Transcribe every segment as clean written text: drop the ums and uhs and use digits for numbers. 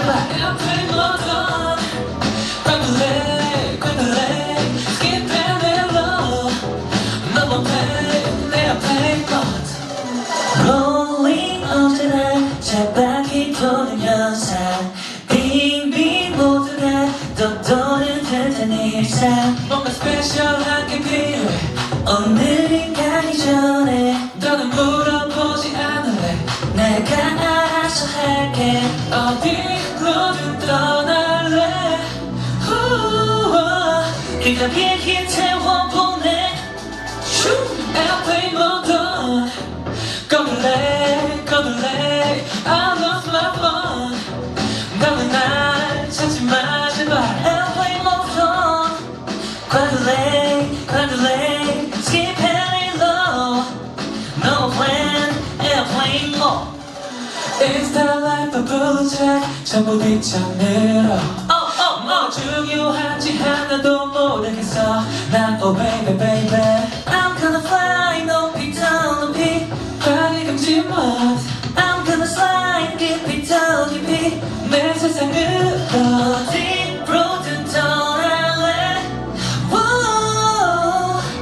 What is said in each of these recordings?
제발 Airplane mode on quickly skip and mellow 너무 play 내 Airplane mode Rolling on tonight 차박이 도는 현상 빙빙 모두가 떠도는 듯한 일상 뭔가 스페셜한 게 필요해 오늘이 가기 전에 너는 물어보지 않을래 내가 알아서 할게 어디로든 떠날래 그가 비행기 태워보내 Airplane mode on 꺼둘래 I lost my phone 너는 날 찾지 마 제발 Airplane mode on 꺼둘래 skip and low No plan Airplane mode It's the life of blue jack 전부 뒷전으로 뭐 중요한지 하나도 모르겠어 난 oh baby baby I'm gonna fly 높이 더 높이 밝음지 못 I'm gonna slide 깊이 더 깊이 내 세상으로 어디로든 떠날래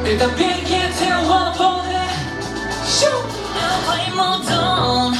일단 비행기에 태워보내 Airplane mode on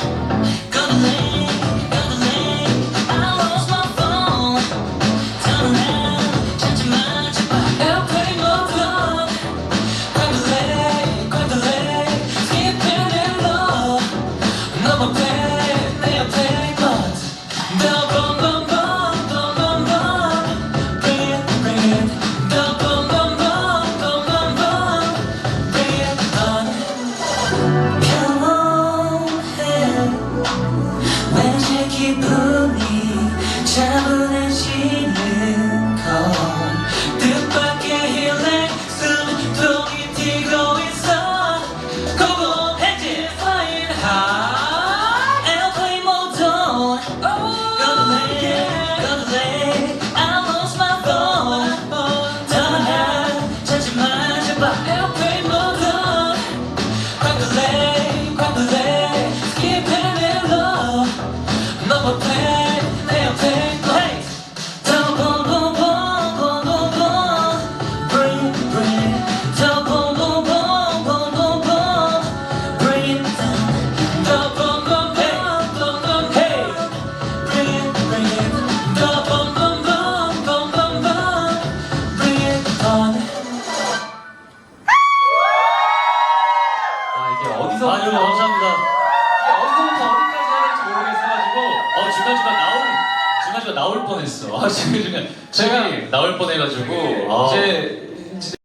기분이 차분해지는 건 뜻밖의 힐링 숨통이 튀고 있어 고고 핸즈 flying high Airplane mode on 꺼둘래 I lost my phone 떠나 찾지 마 제발 Airplane mode on 꺼둘래 skip and low 너무 play 내 Airplane mode 더 boom boom boom boom boom boom bring 더 boom boom boom boom boom boom bring it down 더 boom boom boom boom boom hey bring it 더 boom boom boom boom boom boom bring it on 이게 어디서 아, 여러분 감사합니다. 어디서부터 어디까지 해야 될지 모르겠어가지고 중간중간 나올 뻔했어. 중간중간 제가 나올 뻔해가지고 아. 이제